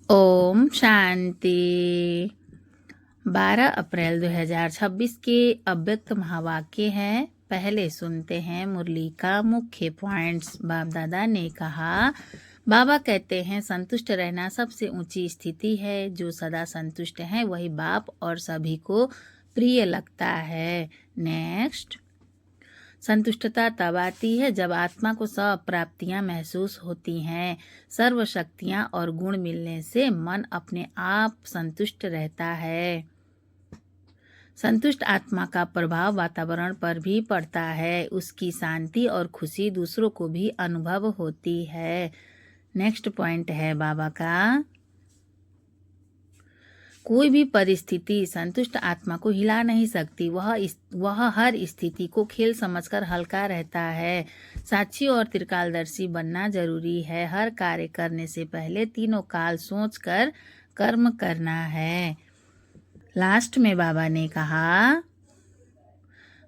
ओम शांति। 12 अप्रैल 2026 के अव्यक्त महावाक्य हैं। पहले सुनते हैं मुरली का मुख्य पॉइंट्स। बाप दादा ने कहा, बाबा कहते हैं संतुष्ट रहना सबसे ऊंची स्थिति है। जो सदा संतुष्ट है वही बाप और सभी को प्रिय लगता है। नेक्स्ट, संतुष्टता तब आती है जब आत्मा को सब प्राप्तियां महसूस होती हैं। सर्व शक्तियां और गुण मिलने से मन अपने आप संतुष्ट रहता है। संतुष्ट आत्मा का प्रभाव वातावरण पर भी पड़ता है। उसकी शांति और खुशी दूसरों को भी अनुभव होती है। नेक्स्ट पॉइंट है बाबा का, कोई भी परिस्थिति संतुष्ट आत्मा को हिला नहीं सकती। वह हर स्थिति को खेल समझकर हल्का रहता है। साक्षी और त्रिकालदर्शी बनना जरूरी है। हर कार्य करने से पहले तीनों काल सोचकर कर्म करना है। लास्ट में बाबा ने कहा,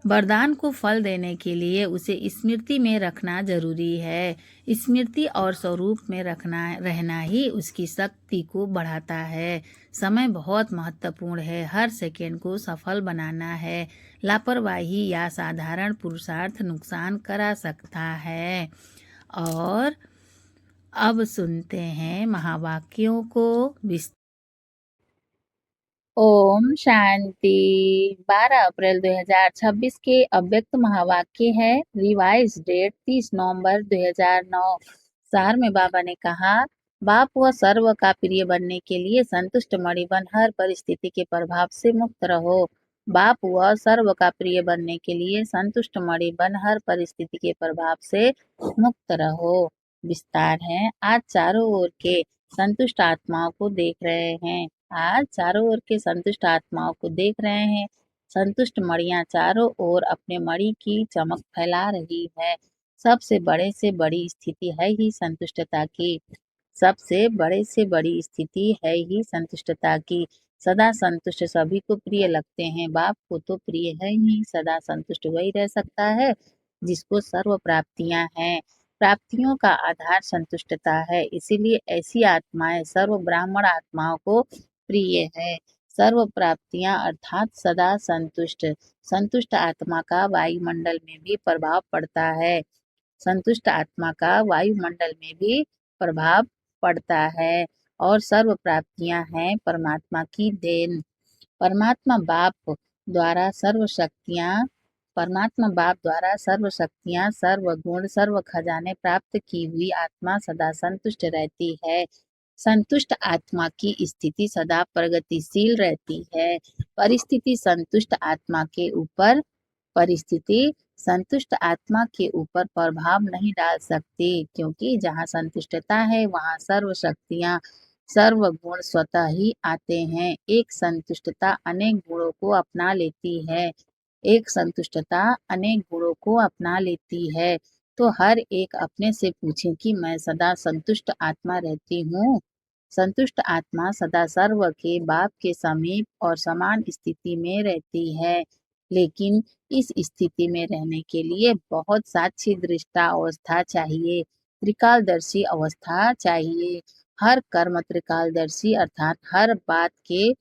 वरदान को फल देने के लिए उसे स्मृति में रखना जरूरी है। स्मृति और स्वरूप में रहना ही उसकी शक्ति को बढ़ाता है। समय बहुत महत्वपूर्ण है। हर सेकेंड को सफल बनाना है। लापरवाही या साधारण पुरुषार्थ नुकसान करा सकता है। और अब सुनते हैं महावाक्यों को विस्तार। ओम शांति। 12 अप्रैल 2026 के अव्यक्त महावाक्य है। रिवाइज डेट 30 नवंबर 2009। सार में बाबा ने कहा, बाप व सर्व का प्रिय बनने के लिए संतुष्ट मणि बन हर परिस्थिति के प्रभाव से मुक्त रहो। बाप व सर्व का प्रिय बनने के लिए संतुष्ट मणि बन हर परिस्थिति के प्रभाव से मुक्त रहो। विस्तार है। आज चारों ओर के संतुष्ट आत्माओं को देख रहे हैं। आज चारों ओर के संतुष्ट आत्माओं को देख रहे हैं। संतुष्ट मणियां चारों ओर अपने मणि की चमक फैला रही है। सबसे बड़े से बड़ी स्थिति है ही संतुष्टता की। सबसे बड़े से बड़ी स्थिति है ही संतुष्टता की। सदा संतुष्ट सभी को प्रिय लगते हैं। बाप को तो प्रिय है ही। सदा संतुष्ट वही रह सकता है जिसको सर्व प्राप्तियां हैं। प्राप्तियों का आधार संतुष्टता है। इसीलिए ऐसी आत्माएं सर्व ब्राह्मण आत्माओं को प्रिय है। सर्व प्राप्तियां अर्थात सदा संतुष्ट। संतुष्ट आत्मा का वायुमंडल में भी प्रभाव पड़ता है। संतुष्ट आत्मा का वायुमंडल में भी प्रभाव पड़ता है। और सर्व प्राप्तियां हैं परमात्मा की देन। परमात्मा बाप द्वारा सर्व शक्तियां सर्व गुण सर्व खजाने प्राप्त की हुई आत्मा सदा संतुष्ट रहती है। संतुष्ट आत्मा की स्थिति सदा प्रगतिशील रहती है। परिस्थिति संतुष्ट आत्मा के ऊपर प्रभाव नहीं डाल सकती, क्योंकि जहाँ संतुष्टता है वहाँ सर्व शक्तियाँ सर्व गुण स्वतः ही आते हैं। एक संतुष्टता अनेक गुणों को अपना लेती है। तो हर एक अपने से पूछे कि मैं सदा संतुष्ट आत्मा रहती हूँ। संतुष्ट आत्मा सदा सर्व के बाप के समीप और समान स्थिति में रहती है। लेकिन इस स्थिति में रहने के लिए बहुत साक्षी दृष्टा अवस्था चाहिए, त्रिकालदर्शी अवस्था चाहिए। हर कर्म त्रिकालदर्शी अर्थात हर बात के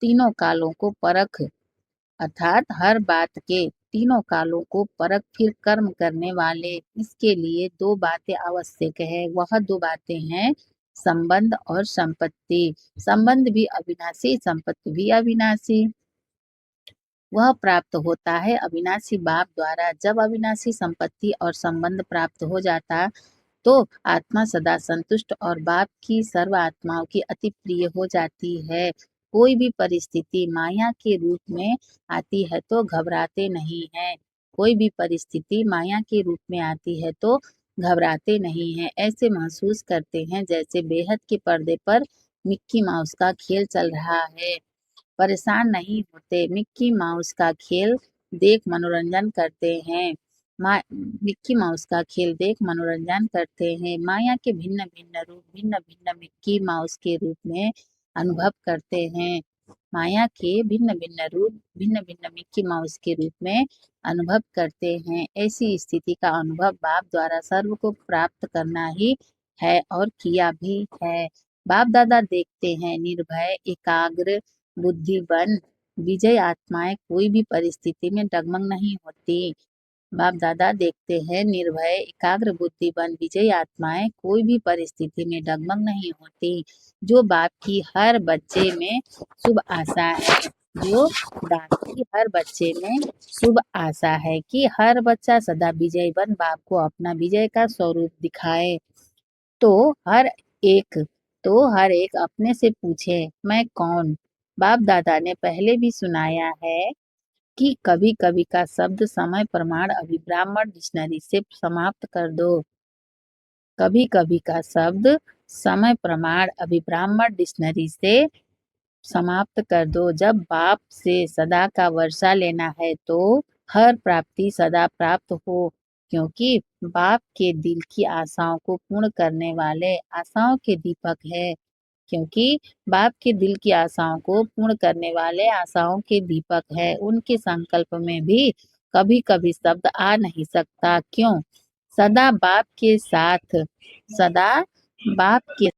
तीनों कालों को परख फिर कर्म करने वाले। इसके लिए दो बातें आवश्यक है। वह दो बातें हैं संबंध और संपत्ति। संबंध भी अविनाशी, संपत्ति भी अविनाशी। वह प्राप्त होता है अविनाशी बाप द्वारा। जब अविनाशी संपत्ति और संबंध प्राप्त हो जाता तो आत्मा सदा संतुष्ट और बाप की सर्व आत्माओं की अति प्रिय हो जाती है। कोई भी परिस्थिति माया के रूप में आती है तो घबराते नहीं हैं। ऐसे महसूस करते हैं जैसे बेहद के पर्दे पर मिक्की माउस का खेल चल रहा है। परेशान नहीं होते। मिक्की माउस का खेल देख मनोरंजन करते हैं। माया के भिन्न भिन्न मिक्की माउस के रूप में अनुभव करते हैं। ऐसी स्थिति का अनुभव बाप द्वारा सर्व को प्राप्त करना ही है और किया भी है। बाप दादा देखते हैं निर्भय एकाग्र बुद्धिमान विजयी आत्माएं कोई भी परिस्थिति में डगमग नहीं होती। बाप दादा देखते हैं निर्भय एकाग्र बुद्धिमान विजयी आत्माएं कोई भी परिस्थिति में डगमग नहीं होती। जो बाप की हर बच्चे में शुभ आशा है, जो बाप की हर बच्चे में शुभ आशा है कि हर बच्चा सदा विजयी बन बाप को अपना विजय का स्वरूप दिखाए। तो हर एक हर एक अपने से पूछे, मैं कौन? बाप दादा ने पहले भी सुनाया है कि कभी कभी का शब्द समय प्रमाण अभिब्राह्मण डिक्शनरी से समाप्त कर दो। कभी कभी का शब्द समय प्रमाण अभिब्राह्मण डिक्शनरी से समाप्त कर दो। जब बाप से सदा का वर्षा लेना है तो हर प्राप्ति सदा प्राप्त हो, क्योंकि बाप के दिल की आशाओं को पूर्ण करने वाले आशाओं के दीपक है। क्योंकि बाप के दिल की आशाओं को पूर्ण करने वाले आशाओं के दीपक है। उनके संकल्प में भी कभी कभी शब्द आ नहीं सकता। क्यों? सदा बाप के साथ, सदा बाप के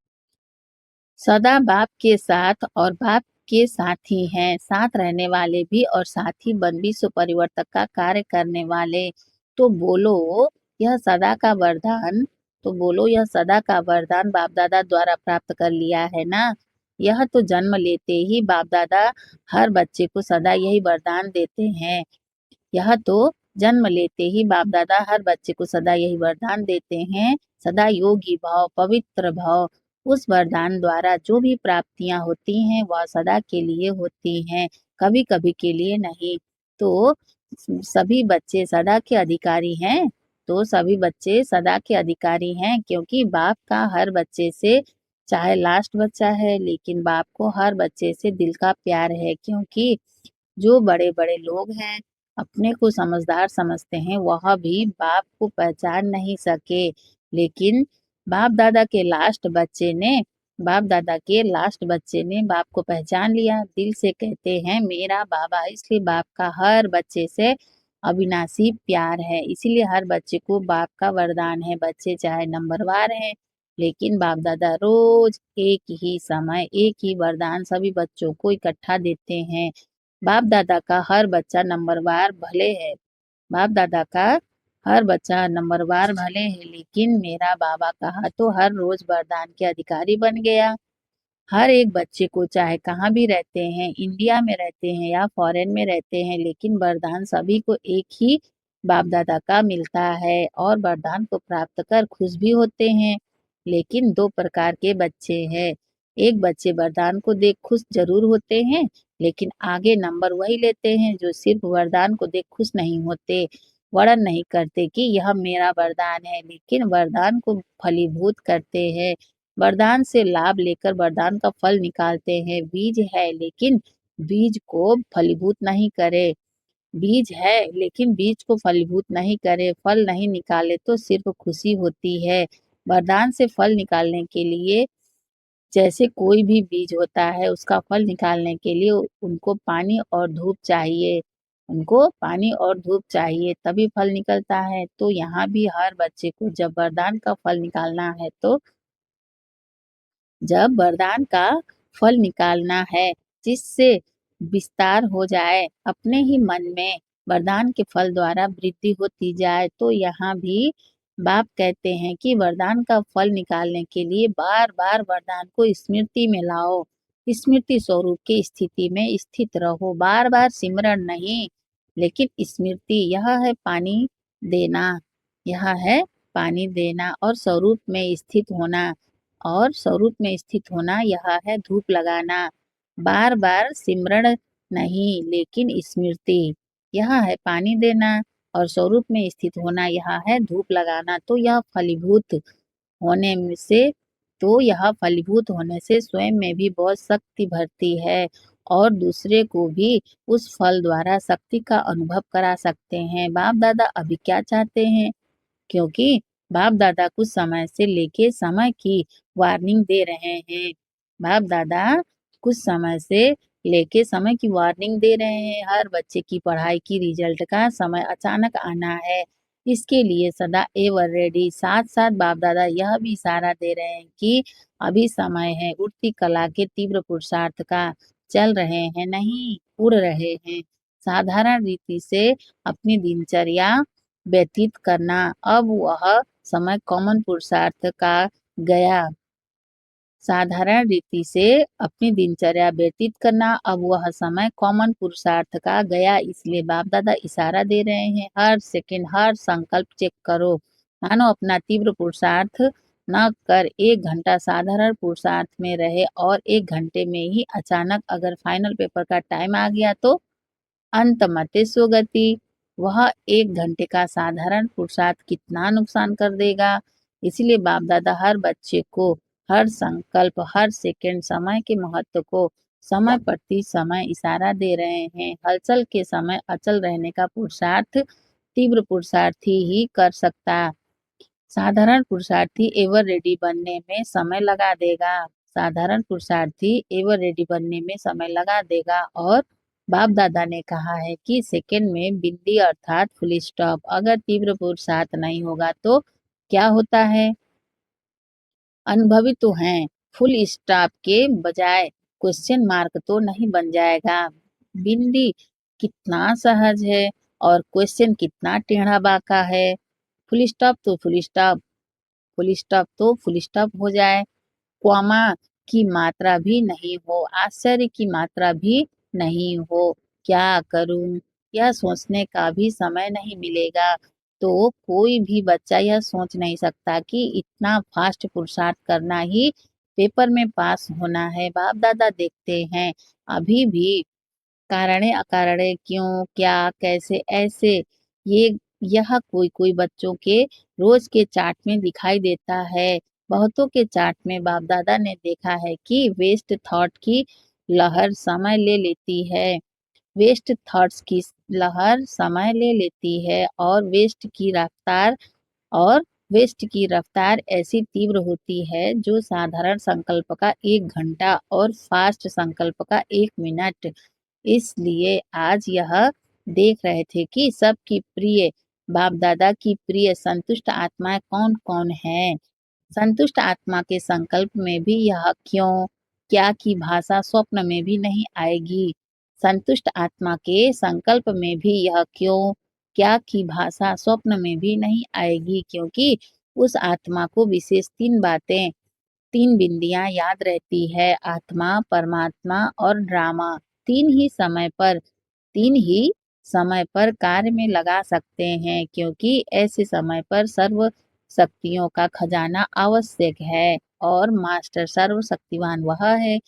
सदा बाप के साथ और बाप के साथी हैं, साथ रहने वाले भी और साथी बन विश्व परिवर्तक का कार्य करने वाले। तो बोलो यह सदा का वरदान तो बोलो यह सदा का वरदान बाप दादा द्वारा प्राप्त कर लिया है ना। यह तो जन्म लेते ही बाप दादा हर बच्चे को सदा यही वरदान देते हैं। यह तो जन्म लेते ही बाप दादा हर बच्चे को सदा यही वरदान देते हैं, सदा योगी भाव पवित्र भाव। उस वरदान द्वारा जो भी प्राप्तियां होती हैं वह सदा के लिए होती हैं, कभी कभी के लिए नहीं। तो सभी बच्चे सदा के अधिकारी हैं। तो सभी बच्चे सदा के अधिकारी हैं, क्योंकि बाप का हर बच्चे से, चाहे लास्ट बच्चा है लेकिन बाप को हर बच्चे से दिल का प्यार है। क्योंकि जो बड़े बड़े लोग हैं अपने को समझदार समझते हैं, वह भी बाप को पहचान नहीं सके। लेकिन बाप दादा के लास्ट बच्चे ने बाप दादा के लास्ट बच्चे ने बाप को पहचान लिया, दिल से कहते हैं मेरा बाबा। इसलिए बाप का हर बच्चे से अविनाशी प्यार है, इसीलिए हर बच्चे को बाप का वरदान है। बच्चे चाहे नंबरवार हैं, लेकिन बाप दादा रोज एक ही समय एक ही वरदान सभी बच्चों को इकट्ठा देते हैं। बाप दादा का हर बच्चा नंबरवार भले है, बाप दादा का हर बच्चा नंबरवार भले है, लेकिन मेरा बाबा कहा तो हर रोज वरदान के अधिकारी बन गया। हर एक बच्चे को चाहे कहाँ भी रहते हैं, इंडिया में रहते हैं या फॉरेन में रहते हैं, लेकिन वरदान सभी को एक ही बाप दादा का मिलता है और वरदान को प्राप्त कर खुश भी होते हैं। लेकिन दो प्रकार के बच्चे हैं। एक बच्चे वरदान को देख खुश जरूर होते हैं, लेकिन आगे नंबर वही लेते हैं जो सिर्फ वरदान को देख खुश नहीं होते, वर्णन नहीं करते कि यह मेरा वरदान है, लेकिन वरदान को फलीभूत करते हैं। वरदान से लाभ लेकर वरदान का फल निकालते हैं। बीज है लेकिन बीज को फलीभूत नहीं करे, बीज है लेकिन बीज को फलीभूत नहीं करे, फल नहीं निकाले तो सिर्फ खुशी होती है। वरदान से फल निकालने के लिए जैसे कोई भी बीज होता है, उसका फल निकालने के लिए उनको पानी और धूप चाहिए, उनको पानी और धूप चाहिए तभी फल निकलता है। तो यहाँ भी हर बच्चे को जब वरदान का फल निकालना है तो जब वरदान का फल निकालना है जिससे विस्तार हो जाए, अपने ही मन में वरदान के फल द्वारा वृद्धि होती जाए, तो यहाँ भी बाप कहते हैं कि वरदान का फल निकालने के लिए बार बार वरदान को स्मृति में लाओ, स्मृति स्वरूप की स्थिति में स्थित रहो। बार बार सिमरन नहीं, लेकिन स्मृति। यह है पानी देना, यह है पानी देना और स्वरूप में स्थित होना, और स्वरूप में स्थित होना यह है धूप लगाना। बार बार सिमरण नहीं, लेकिन स्मृति। यह है पानी देना और स्वरूप में स्थित होना, यह है धूप लगाना। तो यह फलीभूत होने में से तो यह फलीभूत होने से स्वयं में भी बहुत शक्ति भरती है और दूसरे को भी उस फल द्वारा शक्ति का अनुभव करा सकते हैं। बाप दादा अभी क्या चाहते हैं? क्योंकि बाप दादा कुछ समय से लेके समय की वार्निंग दे रहे हैं। बाप दादा कुछ समय से लेके समय की वार्निंग दे रहे हैं। हर बच्चे की पढ़ाई की रिजल्ट का समय अचानक आना है, इसके लिए सदा एवर रेडी। साथ साथ बाप दादा यह भी इशारा दे रहे हैं कि अभी समय है, उठती कला के तीव्र पुरुषार्थ का। चल रहे हैं नहीं, उड़ रहे हैं। साधारण रीति से अपनी दिनचर्या व्यतीत करना, अब वह समय कॉमन पुरुषार्थ का गया। साधारण रीति से अपनी दिनचर्या व्यतीत करना, अब वह समय कॉमन पुरुषार्थ का गया। इसलिए बाप दादा इशारा दे रहे हैं, हर सेकंड हर संकल्प चेक करो। मानो अपना तीव्र पुरुषार्थ न कर 1 घंटा साधारण पुरुषार्थ में रहे और 1 घंटे में ही अचानक अगर फाइनल पेपर का टाइम आ गया तो अंतमते स्वगति। वह 1 घंटे का साधारण पुरुषार्थ कितना नुकसान कर देगा। इसलिए बाप दादा हर बच्चे को हर संकल्प हर सेकंड समय के महत्व को समय प्रति समय इशारा दे रहे हैं। हलचल के समय अचल रहने का पुरुषार्थ तीव्र पुरुषार्थी ही कर सकता। साधारण पुरुषार्थी एवर रेडी बनने में समय लगा देगा। साधारण पुरुषार्थी एवर रेडी बनने में समय लगा देगा। और बाप दादा ने कहा है कि सेकंड में बिंदी अर्थात फुल स्टॉप। अगर तीव्र पुरुषार्थ नहीं होगा तो क्या होता है? अनुभवी तो हैं, फुल स्टॉप के बजाय क्वेश्चन मार्क तो नहीं बन जाएगा। बिंदी कितना सहज है और क्वेश्चन कितना टेढ़ा बाका है। फुल स्टॉप तो फुल स्टॉप, फुल स्टॉप तो फुल स्टॉप हो जाए। कॉमा की मात्रा भी नहीं हो, आश्चर्य की मात्रा भी नहीं हो। क्या करूं? यह सोचने का भी समय नहीं मिलेगा। तो कोई भी बच्चा यह सोच नहीं सकता कि इतना फास्ट पुरुषार्थ करना ही पेपर में पास होना है। बाप दादा देखते हैं अभी भी कारणे अकारणे क्यों क्या कैसे ऐसे ये यह कोई कोई बच्चों के रोज के चार्ट में दिखाई देता है। बहुतों के चार्ट में बाप दादा ने देखा है कि वेस्ट थॉट की लहर समय ले लेती है। वेस्ट थॉट्स की लहर समय ले लेती है और वेस्ट की रफ्तार ऐसी तीव्र होती है जो साधारण संकल्प का 1 घंटा और फास्ट संकल्प का 1 मिनट। इसलिए आज यह देख रहे थे कि सबकी प्रिय बाप दादा की प्रिय संतुष्ट आत्माएं कौन कौन है। संतुष्ट आत्मा के संकल्प में भी यह क्यों क्या की भाषा स्वप्न में भी नहीं आएगी। संतुष्ट आत्मा के संकल्प में भी यह क्यों क्या की भाषा स्वप्न में भी नहीं आएगी, क्योंकि उस आत्मा को विशेष 3 बातें 3 बिंदियां याद रहती है, आत्मा परमात्मा और ड्रामा। तीन ही समय पर तीन ही समय पर कार्य में लगा सकते हैं, क्योंकि ऐसे समय पर सर्व शक्तियों का खजाना आवश्यक है और मास्टर सर्वशक्तिवान वह है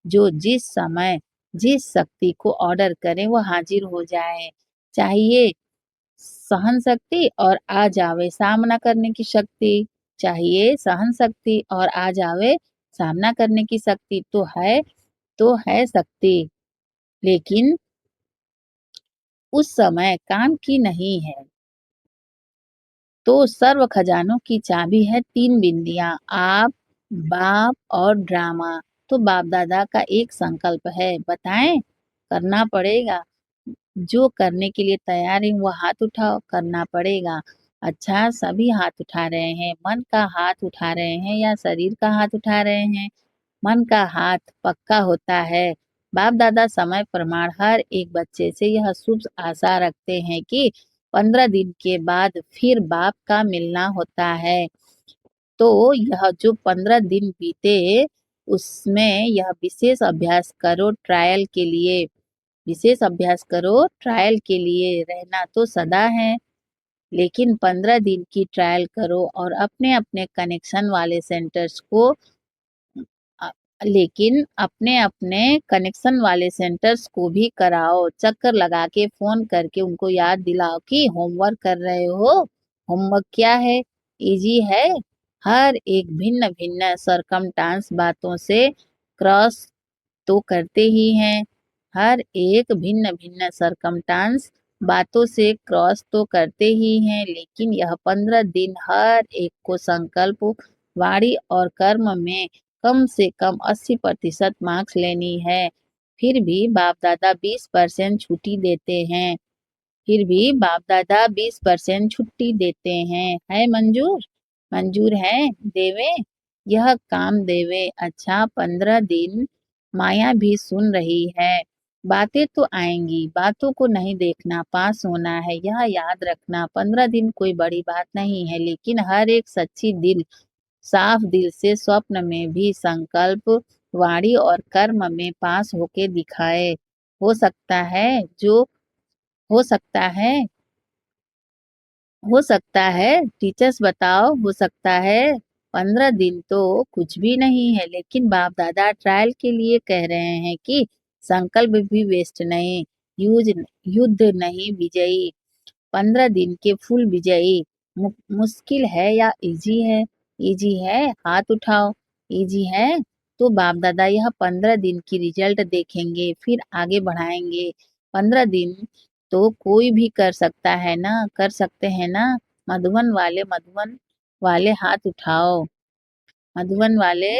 जो जिस समय जिस शक्ति को ऑर्डर करे वह हाजिर हो जाए। चाहिए सहन शक्ति और आ जावे सामना करने की शक्ति। चाहिए सहन शक्ति और आ जावे सामना करने की शक्ति। तो है शक्ति, लेकिन उस समय काम की नहीं है। तो सर्व खजानों की चाबी है 3 बिंदियां, आप बाप और ड्रामा। तो बाप दादा का एक संकल्प है, बताएं? करना पड़ेगा। जो करने के लिए तैयार है वो हाथ उठाओ, करना पड़ेगा। अच्छा, सभी हाथ उठा रहे हैं। मन का हाथ उठा रहे हैं या शरीर का हाथ उठा रहे हैं? मन का हाथ पक्का होता है। बाप दादा समय प्रमाण हर एक बच्चे से यह शुभ आशा रखते हैं कि 15 दिन के बाद फिर बाप का मिलना होता है। तो यह जो 15 दिन बीते उसमें यह विशेष अभ्यास करो ट्रायल के लिए। रहना तो सदा है, लेकिन 15 दिन की ट्रायल करो और अपने अपने कनेक्शन वाले सेंटर्स को अ, लेकिन अपने अपने कनेक्शन वाले सेंटर्स को भी कराओ। चक्कर लगा के फोन करके उनको याद दिलाओ कि होमवर्क कर रहे हो। होमवर्क क्या है? इजी है। हर एक भिन्न भिन्न सरकमटांस बातों से क्रॉस तो करते ही हैं। हर एक भिन्न भिन्न सरकमटांस बातों से क्रॉस तो करते ही हैं, लेकिन यह 15 दिन हर एक को संकल्प वाणी और कर्म में कम से कम 80% मार्क्स लेनी है। फिर भी बाप दादा 20% छुट्टी देते हैं। फिर भी बाप दादा 20% छुट्टी देते हैं। है मंजूर? मंजूर है? देवे? यह काम देवे। अच्छा 15 दिन। माया भी सुन रही है। बातें तो आएंगी, बातों को नहीं देखना, पास होना है, यह याद रखना। 15 दिन कोई बड़ी बात नहीं है, लेकिन हर एक सच्ची दिल, साफ दिल से स्वप्न में भी संकल्प, वाणी और कर्म में पास होके दिखाए। हो सकता है जो हो सकता है हो सकता है टीचर्स बताओ, हो सकता है। 15 दिन तो कुछ भी नहीं है, लेकिन बाप दादा ट्रायल के लिए कह रहे हैं कि संकल्प भी वेस्ट नहीं, युद्ध युद्ध नहीं विजयी। 15 दिन के फुल विजयी। मुश्किल है या इजी है? इजी है, हाथ उठाओ। इजी है तो बाप दादा यह 15 दिन की रिजल्ट देखेंगे, फिर आगे बढ़ाएंगे। 15 दिन तो कोई भी कर सकता है ना, कर सकते हैं ना। मधुबन वाले हाथ उठाओ। मधुबन वाले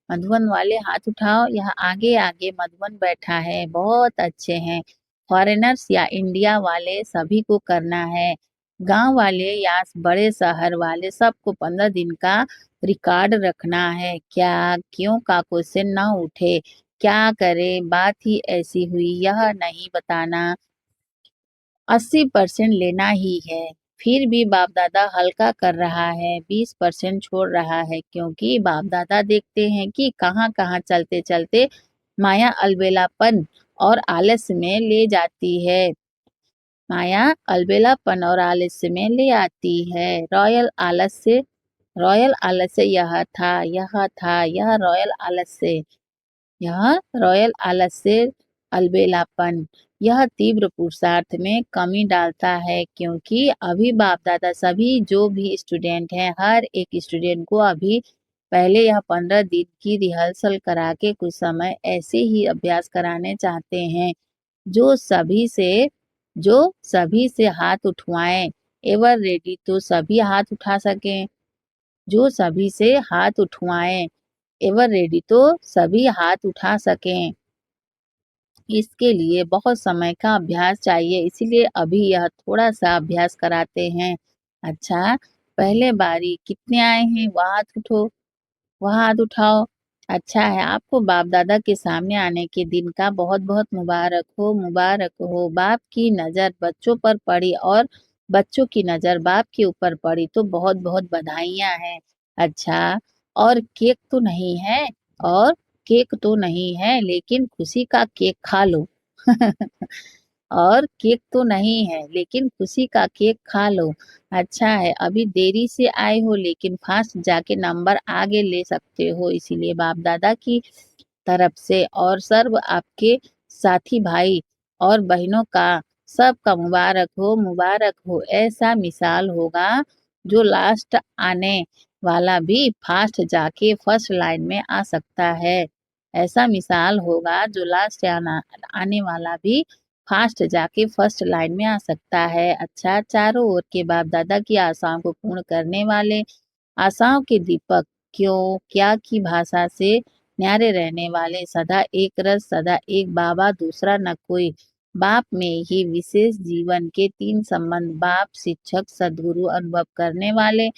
मधुबन वाले हाथ उठाओ। यहाँ आगे आगे मधुबन बैठा है, बहुत अच्छे हैं। फॉरेनर्स या इंडिया वाले सभी को करना है। गांव वाले या बड़े शहर वाले सबको 15 दिन का रिकॉर्ड रखना है। क्या क्यों का क्वेश्चन ना उठे। क्या करे, बात ही ऐसी हुई, यह नहीं बताना। 80% लेना ही है। फिर भी बाप दादा हल्का कर रहा है, 20% छोड़ रहा है, क्योंकि बाप दादा देखते हैं कि कहाँ कहाँ चलते चलते माया अलबेलापन और आलस्य में ले जाती है। माया अलबेलापन और आलस्य में ले आती है। रॉयल आलस्य यह रॉयल आलस्य, यह रॉयल आलस्य अलबेलापन, यह तीव्र पुरुषार्थ में कमी डालता है। क्योंकि अभी बाप दादा सभी जो भी स्टूडेंट हैं, हर एक स्टूडेंट को अभी पहले यह 15 दिन की रिहर्सल करा के कुछ समय ऐसे ही अभ्यास कराने चाहते हैं। जो सभी से जो सभी से हाथ उठवाएं। एवर रेडी तो सभी हाथ उठा सकें। जो सभी से हाथ उठवाएं। एवर रेडी तो सभी हाथ उठा सकें। इसके लिए बहुत समय का अभ्यास चाहिए, इसीलिए अभी यह थोड़ा सा अभ्यास कराते हैं। अच्छा, पहले बारी कितने आए हैं, वह हाथ उठो, वह हाथ उठाओ। अच्छा है, आपको बाप दादा के सामने आने के दिन का बहुत बहुत मुबारक हो, मुबारक हो। बाप की नज़र बच्चों पर पड़ी और बच्चों की नज़र बाप के ऊपर पड़ी, तो बहुत बहुत बधाइयाँ हैं। अच्छा, और केक तो नहीं है? और केक तो नहीं है, लेकिन खुशी का केक खा लो। और केक तो नहीं है, लेकिन खुशी का केक खा लो। अच्छा है, अभी देरी से आए हो, लेकिन फास्ट जाके नंबर आगे ले सकते हो, इसीलिए बाप दादा की तरफ से और सर्व आपके साथी भाई और बहनों का सबका मुबारक हो, मुबारक हो। ऐसा मिसाल होगा जो लास्ट आने वाला भी फास्ट जाके फर्स्ट लाइन में आ सकता है। ऐसा मिसाल होगा जो लास्ट आने वाला भी फास्ट जाके फर्स्ट लाइन में आ सकता है। अच्छा, चारों ओर के बाप दादा की आशाओं को पूर्ण करने वाले, आशाओं के दीपक, क्यों क्या की भाषा से न्यारे रहने वाले, सदा एक रस, सदा एक बाबा, दूसरा न कोई। बाप में ही विशेष जीवन के 3 संबंध, बाप शिक्षक सदगुरु अनुभव करने वाले,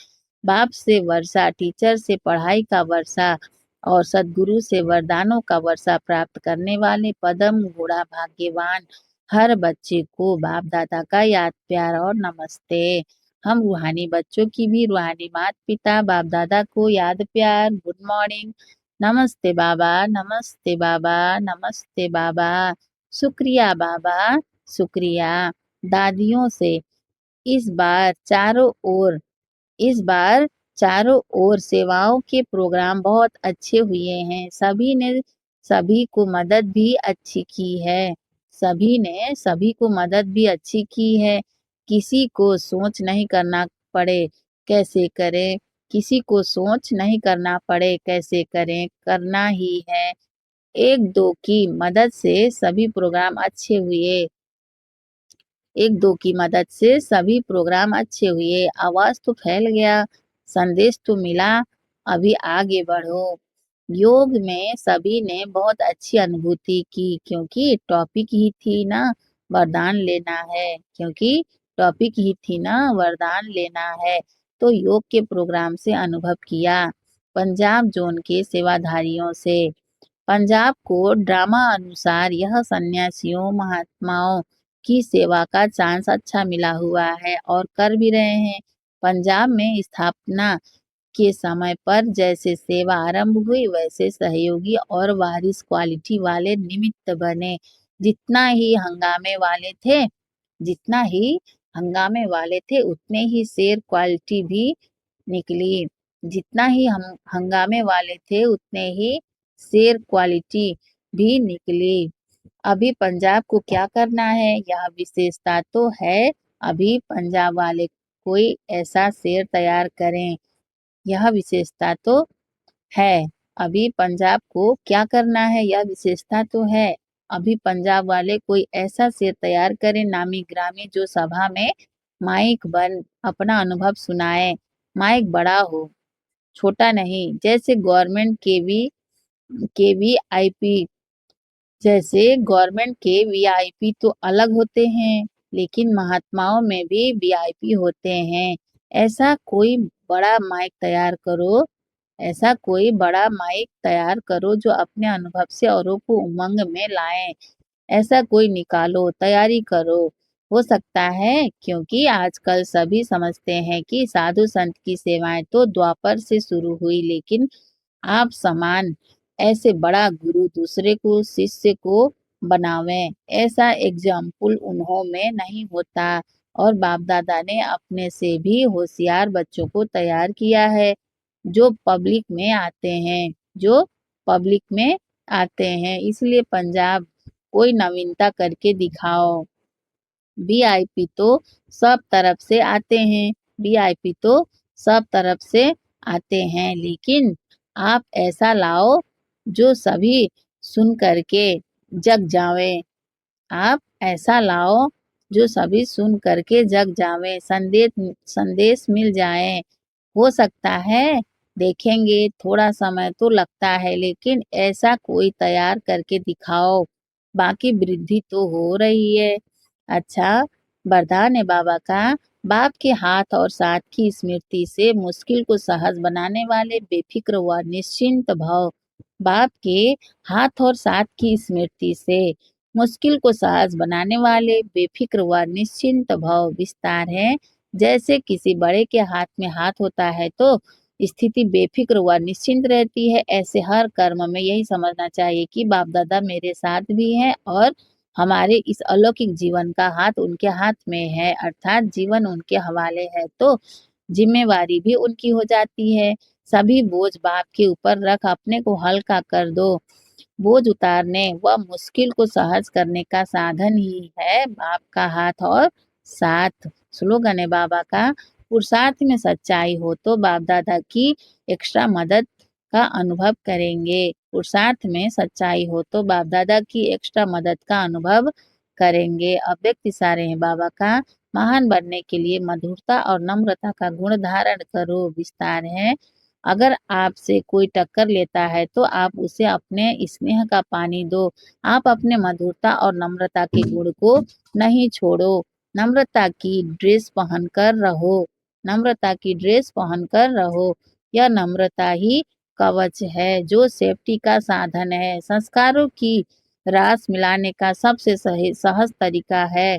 बाप से वर्षा, टीचर से पढ़ाई का वर्षा और सदगुरु से वरदानों का वर्षा प्राप्त करने वाले, पदम घोड़ा भाग्यवान हर बच्चे को बाप दादा का याद प्यार और नमस्ते। हम रूहानी बच्चों की भी रूहानी माता पिता बाप दादा को याद प्यार, गुड मॉर्निंग, नमस्ते बाबा, नमस्ते बाबा, नमस्ते बाबा, शुक्रिया बाबा, शुक्रिया। दादियों से इस बार चारों ओर इस बार चारों ओर सेवाओं के प्रोग्राम बहुत अच्छे हुए हैं। सभी ने सभी को मदद भी अच्छी की है। सभी ने सभी को मदद भी अच्छी की है। किसी को सोच नहीं करना पड़े कैसे करें, किसी को सोच नहीं करना पड़े कैसे करें, करना ही है। एक दो की मदद से सभी प्रोग्राम अच्छे हुए। एक दो की मदद से सभी प्रोग्राम अच्छे हुए। आवाज तो फैल गया, संदेश तो मिला, अभी आगे बढ़ो। योग में सभी ने बहुत अच्छी अनुभूति की, क्योंकि टॉपिक ही थी ना, वरदान लेना है, क्योंकि टॉपिक ही थी ना वरदान लेना है। तो योग के प्रोग्राम से अनुभव किया। पंजाब जोन के सेवाधारियों से। पंजाब को ड्रामा अनुसार यह सन्यासियों महात्माओं की सेवा का चांस अच्छा मिला हुआ है और कर भी रहे हैं। पंजाब में स्थापना के समय पर जैसे सेवा आरंभ हुई वैसे सहयोगी और वारिस क्वालिटी वाले निमित्त बने। जितना ही हंगामे वाले थे जितना ही हंगामे वाले थे उतने ही शेर क्वालिटी भी निकली। जितना ही हम हंगामे वाले थे उतने ही शेर क्वालिटी भी निकली। अभी पंजाब को क्या करना है, यह विशेषता तो है। अभी पंजाब वाले कोई ऐसा शेर तैयार करें, यह विशेषता तो है। अभी पंजाब को क्या करना है, यह विशेषता तो है। अभी पंजाब वाले कोई ऐसा शेर तैयार करें नामी ग्रामी जो सभा में माइक बन अपना अनुभव सुनाए। माइक बड़ा हो, छोटा नहीं। जैसे गवर्नमेंट केवीआईपी जैसे गवर्नमेंट के वीआईपी तो अलग होते हैं, लेकिन महात्माओं में भी वीआईपी होते हैं। ऐसा कोई बड़ा माइक तैयार करो ऐसा कोई बड़ा माइक तैयार करो जो अपने अनुभव से औरों को उमंग में लाए। ऐसा कोई निकालो, तैयारी करो। हो सकता है क्योंकि आजकल सभी समझते हैं कि साधु संत की सेवाएं तो द्वापर से शुरू हुई, लेकिन आप समान ऐसे बड़ा गुरु दूसरे को शिष्य को बनावें, ऐसा एग्जाम्पल उन्हों में नहीं होता। और बाप दादा ने अपने से भी होशियार बच्चों को तैयार किया है जो पब्लिक में आते हैं जो पब्लिक में आते हैं। इसलिए पंजाब कोई नवीनता करके दिखाओ। वीआईपी तो सब तरफ से आते हैं वीआईपी तो सब तरफ से आते हैं, लेकिन आप ऐसा लाओ जो सभी सुन करके जग जावे। आप ऐसा लाओ जो सभी सुन करके जग जावे, संदेश संदेश मिल जाए। हो सकता है, देखेंगे, थोड़ा समय तो लगता है, लेकिन ऐसा कोई तैयार करके दिखाओ। बाकी वृद्धि तो हो रही है। अच्छा, वरदान है बाबा का। बाप के हाथ और साथ की स्मृति से मुश्किल को सहज बनाने वाले बेफिक्र व निश्चिंत भव। बाप के हाथ और साथ की स्मृति से मुश्किल को सहज बनाने वाले बेफिक्र व निश्चिंत भव विस्तार है। जैसे किसी बड़े के हाथ में हाथ होता है तो स्थिति बेफिक्र व निश्चिंत रहती है, ऐसे हर कर्म में यही समझना चाहिए कि बाप दादा मेरे साथ भी हैं और हमारे इस अलौकिक जीवन का हाथ उनके हाथ में है, अर्थात जीवन उनके हवाले है तो जिम्मेवारी भी उनकी हो जाती है। सभी बोझ बाप के ऊपर रख अपने को हल्का कर दो। बोझ उतारने व मुश्किल को सहज करने का साधन ही है बाप का हाथ और साथ। स्लोगन है बाबा का। पुरुषार्थ में सच्चाई हो तो बाप दादा की एक्स्ट्रा मदद का अनुभव करेंगे। पुरुषार्थ में सच्चाई हो तो बाप दादा की एक्स्ट्रा मदद का अनुभव करेंगे। अव्यक्त इशारे हैं बाबा का। महान बनने के लिए मधुरता और नम्रता का गुण धारण करो। विस्तार है। अगर आपसे कोई टक्कर लेता है तो आप उसे अपने स्नेह का पानी दो। आप अपने मधुरता और नम्रता के गुण को नहीं छोड़ो। नम्रता की ड्रेस पहनकर रहो। नम्रता की ड्रेस पहनकर रहो। यह नम्रता ही कवच है जो सेफ्टी का साधन है। संस्कारों की रास मिलाने का सबसे सहज तरीका है।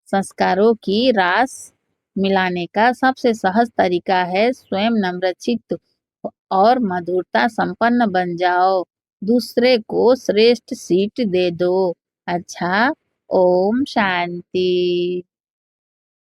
संस्कारों की रास मिलाने का सबसे सहज तरीका है स्वयं नम्रचित्त और मधुरता संपन्न बन जाओ। दूसरे को श्रेष्ठ सीट दे दो। अच्छा, ओम शांति।